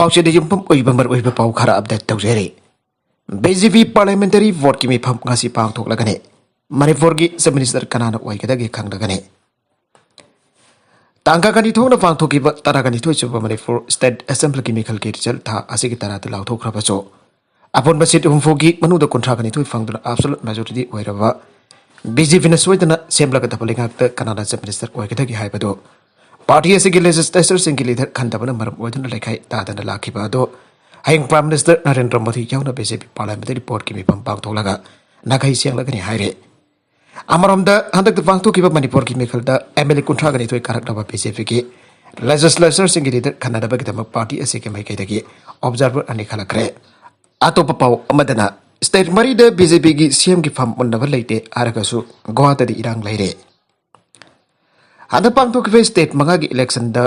पाउचे yum मर पाउ खरा अपडेट तौजरी BJP पार्लियामेंटरी वोट की मिफम ngasi पांगथोकलगने मणिपुर की सब मिनिस्टर कनाना ओइगादागे खंगलगने तांगागनी थोंना पांगथोकिब तरागनी थोइसुब मणिपुर स्टेट असेंबली की मिखल के रिजल्ट था असिगी तरात लाउथोख्रबसो अपन बसिट हुमफोगी मनुदा कुंथ्रागनी थोइ फांगदुना एब्सोल्यूट मेजॉरिटी ओइरबा BJP न सोइदना सेमलगदब लेंगाक कनाना सब मिनिस्टर ओइगादागे हाइबदो पार्टी असिगी लेजिस्लेचर सिंगी लीडर खंदबना मरम ओइदुना लेखाइ तादना लाखिबादो Hayang Prime Minister Narendra Modi yauna BJP Parliamentary Report ki mipam pangthoklaga nagai sianglagani haire amaromda handak de pangthokiba Manipur ki mikhalda MLA kuntragani thoi karaknaba BJP ki legislature singi leader khanadaba ki damak party ase ke mai kaidagi observer ani khalakre atopa paw amadana state mari de BJP ki CM ki fam onnaba leite aragasu Guwahati di irang laire hada pangthokiba state manga ki election da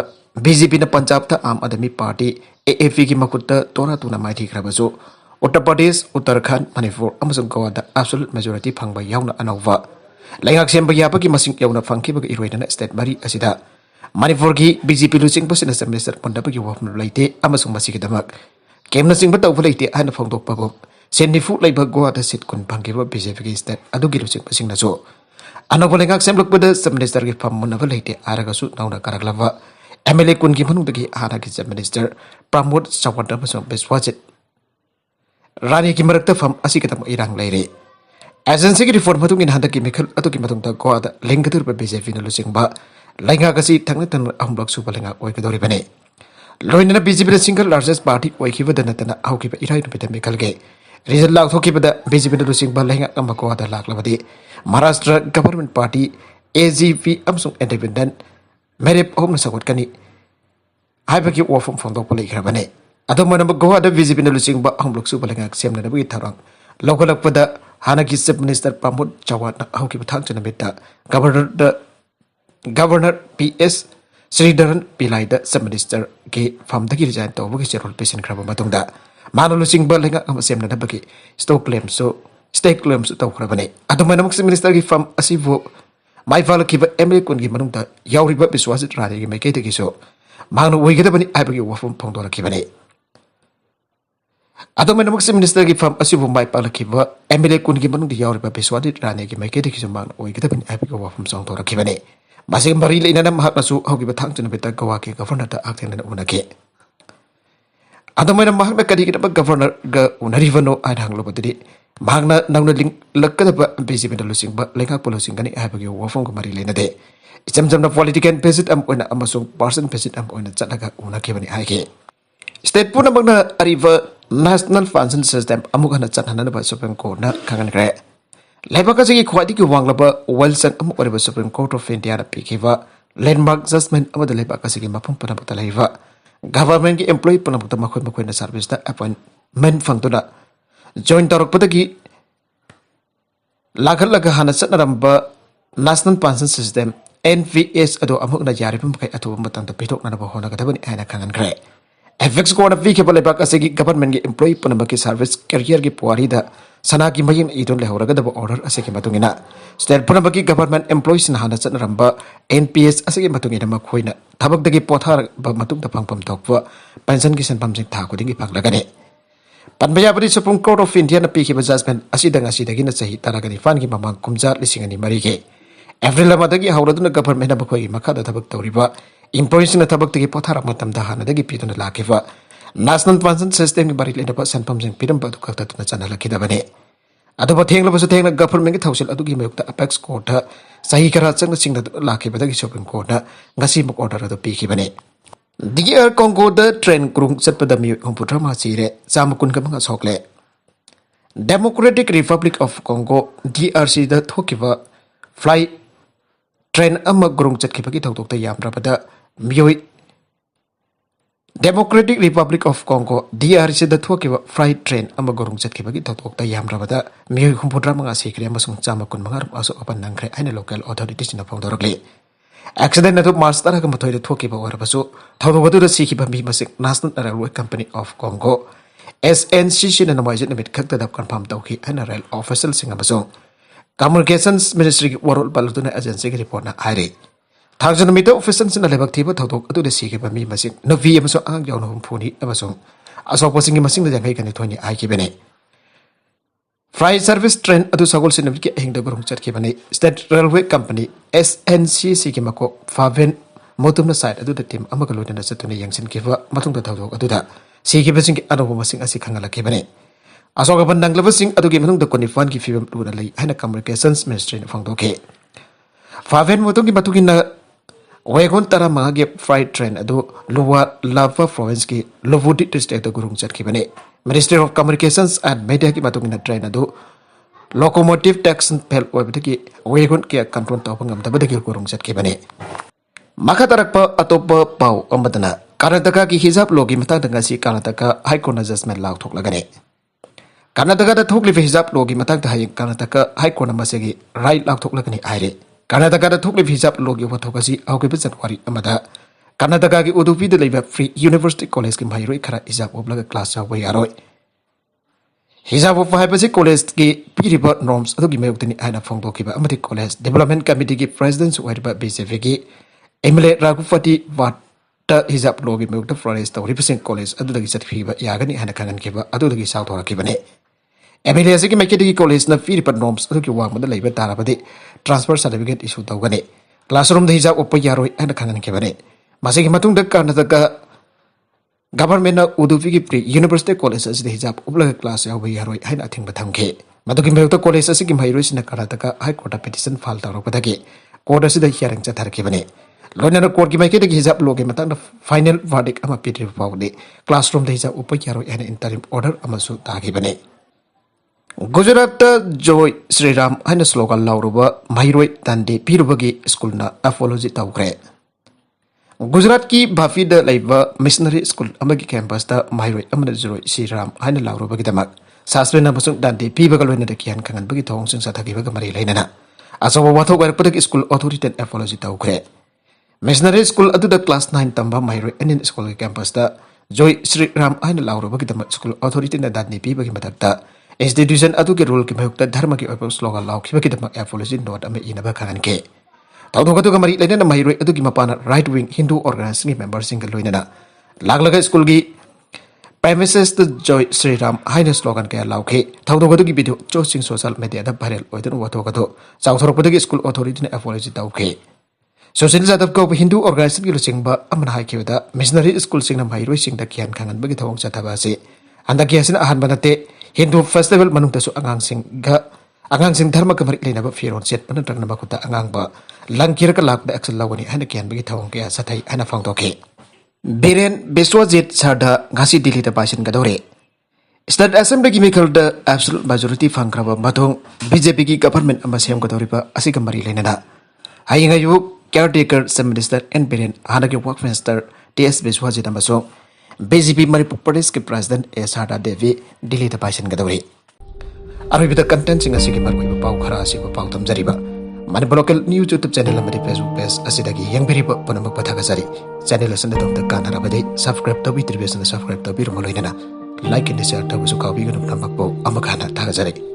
BJP na Punjab ta Aam Aadmi Party AAP की मकुत्ता तोना तुना माइथी खरबसो उत्तर प्रदेश उत्तराखंड मणिपुर अमसुंग गोवादा absolute majority फंगबा याउना अनौवा लैंगाक सेंबा याबगी मसिंग याउना फंगखिबग इरोइना स्टेट मरी असिदा मणिपुर की बीजेपी लुचिंग बसिना सब मिनिस्टर पंडबगी वफम लैते अमसुंग मसिगदमक केमना सिंगबा तौब लैते हाना फोंदोकपगो सेनिफु लैबा गोवादा सिट कुन फंगिबा बीजेपी की स्टेट अदुगी लुचिंग बसिंगनासो अनौवा लैंगाक सेंबलकपदा सब मिनिस्टर की फम मुनबा लैते आरगसु नौना करगलवा MLA kun ki manung dagi hana ki chief minister Pramod Sawant amasung Biswajit Rani ki marakta fam asi kitam irang laire agency ki reform matung in handa ki mikhal atu ki matung da Goa lengkatur pa BJP na lusing ba lainga kasi thangna tan ahumlak su balenga oikadori bane loinana BJP the single largest party oikiba dana tana auki pa irai nupita mikhal ge result lak thoki bada BJP na lusing ba lainga amma Goa da lak labadi Maharashtra government party AGP amasung independent मेरे home न सकोट कनी हाइबकी वफम फोंदोक पले खरबने अदो मनब Goa the BJP न लुचिंग बा हम लोग सु बलेंगा सेमना नबी थरंग लोकलक पद हाना की चीफ मिनिस्टर प्रमोद चौहान हौकी बथांग चनबेता गवर्नर PS श्रीधरन पिलाई द चीफ मिनिस्टर के फम दगी रिजाइन तौबगी चेरोल पेशन खरब मतुंगदा मानो लुचिंग बा लेंगा हम सेमना नबकी स्टॉक क्लेम्स तौ खरबने अदो मनब चीफ मिनिस्टर की फम असिबो माइफाल की MLA कुन की मनुंग ता यावरिबा विश्वासित रानी की मेके तगिसो मांगनो ओइगदबनी आइबगी वफम फोंदोरा किबने अदोमे नमक मिनिस्टर की फम असिबु माइफाल की MLA कुन की मनुंग यावरिबा विश्वासित रानी की मेके तगिसो मांगनो ओइगदबनी आइबगी वफम सोंदोरा किबने मासे मरी लेना महकनसु हौगिबा थांगचन बेता गोवा के गवर्नर ता आक्थेन उनके अदोमे महकना कदी कितब गवर्नर ग उनरिवनो आइहांगलोबदि मांगना नंगना लिंक लक्कदबा बीजेपी लुसिंग बा लेखा पोलोसिंग गनी हाइबगी वफम को मरी लेनदे इचम जमना पॉलिटिकल पेसिट अम ओइना अमसुंग पर्सन पेसिट अम ओइना चटलगा उनाकेबनी हाइगे स्टेट पुनमगना अरिवा नेशनल फाइनेंशियल सिस्टम अमुगना चटहनबा सुप्रीम कोर्ट ना खंगनग्रे लेबाकसगी ख्वाइदि की वांगलबा वेल्सन अमु ओरिबा सुप्रीम कोर्ट ऑफ इंडिया ना पिकिबा लैंडमार्क जजमेंट अमद लेबाकसगी मफम पुनमगता लैबा गवर्नमेंट की एम्प्लॉय पुनमगता मखोय मखोयना सर्विस दा अपॉइंटमेंट फंगतुना जॉइन तौरपदगी लाखलगा हाना चटनरंबा नेशनल पेंशन सिस्टम NPS अदो अमुकना यारिबम kai atuba matang da pitoknaba honagdabani aina khangangre FX code पीकेबल लेबाक असेगी गवर्नमेंट की एम्प्लॉय पुनमकी सर्विस करियर की पुआरी दा सना की मयिन इदोन लेहरगदब ऑर्डर असेगी मतुंगिना स्टेट पुनमकी गवर्नमेंट एम्प्लॉयज ना हाना चटनरंबा NPS असेगी मतुंगिना मखोइना थबकदगी पोथार मतुंग दा फंगपम तोकवा पेंशन की सनपम सिंह था खुदिंगी फंगलगने पनबयाबरी सुप्रीम कोर्ट ऑफ इंडिया ना पीकेबल जजमेंट असिदंगी ना सही तरगनी फान की ममांग कुमजा लिसिंगनी मरीगे एप्रिल मदगी हौरदुना गवर्नमेंट ना बखोई मखादा थबक तौरिबा एम्प्लॉयज ना थबकदगी पोथार मतमदा हानदगी पिदुना लाकेबा नेशनल पेंशन सिस्टम की बारी लेनबा सनपम सिंह पिरम बदु खक्तुना चनलखिदबने अदुबा थेंगलबसु थेंगना गवर्नमेंट की थौसिल अदुगी मयुक्ता अपेक्स कोर्ट सही करा चंग सिंह लाकेबदगी सुप्रीम कोर्ट ना ngasi मक ऑर्डर अदु पीखिबने DR Congo द ट्रेन क्रुंग चटपदा मि हुंपुथ्रा मा सिरे चामकुन कमंगा सोकले Democratic Republic of Congo DRC द थोकिबा फ्लाई ट्रेन अमा ग्रुंग चटखिबगी थौतोकता यामराबदा मियोय Democratic Republic of Congo DRC द थोकिबा फ्लाई ट्रेन अमा ग्रुंग चटखिबगी थौतोकता यामराबदा मियोय हुंपुथ्रा मंगा सिक्रे अमसुंग चामकुन मंगा असो अपन नंगरे आइना लोकल अथॉरिटीज ना फोंदोरगले एक्सीडेंट अदु मार्च तरह मथोइद थोकिबा ओरबसु थौदोबदुदा सिखिबा मी मसिक National Railway Company of Congo SNCC ना नमाइजे नमित खक्तदा कंफर्म तौखि एन रेल ऑफिशियल सिंग अमसुंग कम्युनिकेशंस मिनिस्ट्री की वरोल बलदुना एजेंसी की रिपोर्ट ना आइरे थांजन नुमित ऑफिसरसिंग लेबक थीब थौदोक अदुदा सिगिबा मी मसिंग नवी अमसो आंग यावनो हुमफुनी अमसो असोपसिंग मसिंग दजंgai कने थोनी आइकिबने फ्राई सर्विस ट्रेन अदु सगोल सिनबि के हिंग दगुरुम चटकिबने स्टेट रेलवे कंपनी SNCC की मको फावेन मोतुमना साइड अदुदा टीम अमक लोइना चतुने यंगसिन किबा मतुंग थौदोक अदुदा सिगिबसिंग अनोबो मसिंग असि खंगलकिबने असोगबन नंगलबसिंग अदुगी मनुंग द कोनिफान की फिबम लुना लई हाइना कम्युनिकेशंस मिनिस्ट्री ने फंगदोके फावेन मोतुंगी मतुगिना वेगोन तरा मागे फ्राइट ट्रेन अदु लुवा लावा प्रोविंस की लोवुडी डिस्ट्रिक्ट गुरुंग चटकिबने Ministry of Communications and Media की मतुगिना ट्रेन अदु लोकोमोटिव टैक्सन फेल ओबदगी वेगोन के कंट्रोल तौबंगम दबदगी गुरुंग चटकिबने मखा तरकप अतोप पाउ अमदना कर्नाटका की हिजाब लोगी मतंगसी कर्नाटका हाई कोर्ट जजमेंट लाउथोकलगने कर्नाटका द थोकलिफ हिजाब लोगी मतंग हाई कर्नाटका हाई कोर्ट मसेगी राइट लाउथोकलगने आइरे कर्नाटका द थोकलिफ हिजाब लोगी वथोकसी आउकेब जनवरी अमदा कर्नाटका की उडुपी द लेबा फ्री यूनिवर्सिटी कॉलेज की माहिरोई खरा हिजाब ओबलग क्लास यावै यारोय हिजाब ओफ हाइबसी कॉलेज की पीरिबा नॉर्म्स अदुगी मेउतनी आइना फोंदोकिबा अमदि कॉलेज डेवलपमेंट कमिटी की प्रेसिडेंट ओइबा बीजेपी की एमएलए राघुपति वाट हिजाब लोगी मेउत फ्लोरेंस तौरिबसिंग कॉलेज अदुदगी चटफिबा यागनी हाना खंगनकिबा अदुदगी साउथोरकिबने एमएलए की मैकेडी कॉलेज न पीरिबा नॉर्म्स अदुगी वांगमदा लेबा ताराबदि ट्रांसफर सर्टिफिकेट इशू तौगने क्लासरूम द हिजाब ओप यारोय हाना खंगनकिबने मसिगी मतुंग द कर्नाटका गवर्नमेंट उडुपी की प्री यूनिवर्सिटी कॉलेज असिद हिजाब उपलग क्लास यावै यारोय हाइना अथिंग थमखे मदुगी मेउत कॉलेज असिगी महिरोसिना Karnataka High Court petition file तौरपदगी कोर्ट असिद हियरिंग चथरकिबने लोइना कोर्ट की माइकेदी हिजाब लोगे मतंग फाइनल वर्डिक अमा पिरिब पाउदे क्लासरूम द हिजाब उप यारोय हाइना इंटरिम ऑर्डर अमसु तागिबने गुजरात जॉय श्रीराम हाइना स्लोगन लाउरुबा महिरोय तांदे पिरुबगी स्कूलना अपोलॉजी तौग्रे गुजरात की भाफी द लाइबा मिशनरी स्कूल अमगी कैंपस द महिरोय अमन जॉय श्रीराम हाइना लाउरुबगी दमक शास्त्रीय बसुंग दांदे पिबगा लोइना द कियान खंगनबगी थोंगसिंग साथागिबगा मरि लैनना असोबो वाथो गरपदगी स्कूल अथॉरिटी अपोलॉजी तौग्रे मिशनरी स्कूल अदुदा क्लास 9 तंबा महिरोय एनिन स्कूल के कैंपस द जॉय श्रीराम हाइना लाउरुबगी दमक स्कूल अथॉरिटी न दांदे पिबगी मदकता इंस्टीट्यूशन अदुगे रूल की मयुक्त धर्म की स्लोगन लाउखिबगी दमक एपोलॉजी नोट अमे इनबा खंगनके तौदोगदुगा मरि लैनना महिरोय अदुगी मपाना राइट विंग हिंदू ऑर्गेनाइजेशन की मेंबरसिंग के लोइनना लागलगा स्कूल की प्रेमिसेस द जॉय श्रीराम हाइना स्लोगन के लाउखे तौदोगदुगी वीडियो चोसिंग सोशल मीडिया द वायरल ओइदन वथोगदो चाउथोरपदगी स्कूल अथॉरिटी ने एपोलॉजी तौखे सोशल जादव को हिंदू ऑर्गेनाइजेशन की लुचिंगबा अमन हाइखिबदा मिशनरी स्कूल सिंग महिरोय सिंग द कियान खंगनबगी थोंग चथाबासे अंदकी हसिन अहनबा नते हिंदू फेस्टिवल मनुंगतसु अगांसिंग धर्म के मरि लेनबा फिरोन सेट पन तंगना बखुता अंगांगबा लंकिरक लाकदा एक्शन लावनी हाइना कियानबगी थोंग के सथाई हाइना फांगदोके बीरेन विश्वजीत सारदा घासी दिल्ली द पाइसन गदोरे स्टेट असेंबली की मिखल द एब्सोल्यूट मेजॉरिटी फंगख्रबा मथोंग बीजेपी की गवर्नमेंट अमा सेमगदोरिबा असिगा मरि लेनना हाइंगायु केयरटेकर सब मिनिस्टर एन बीरेन हानगे वर्क मिनिस्टर टीएस विश्वजीत अमसो बीजेपी मणिपुर प्रदेश के प्रेसिडेंट ए सारदा देवी दिल्ली द पाइसन गदोरे अरबिदा कंटेंट सिंग असिगी मरगोइबा पाउ खरा असिबा पाउ तमजरिबा Manipur local news YouTube channel अमदि फेसबुक पेज असिदगी यंगबिरिबा पनमक पथागजरी चैनल असन दम कानरबदि सब्सक्राइब तबि त्रिबेसन सब्सक्राइब तबि रमलोइनना लाइक एंड शेयर तबसु काबिगन नमकपो अमखाना थागजरी।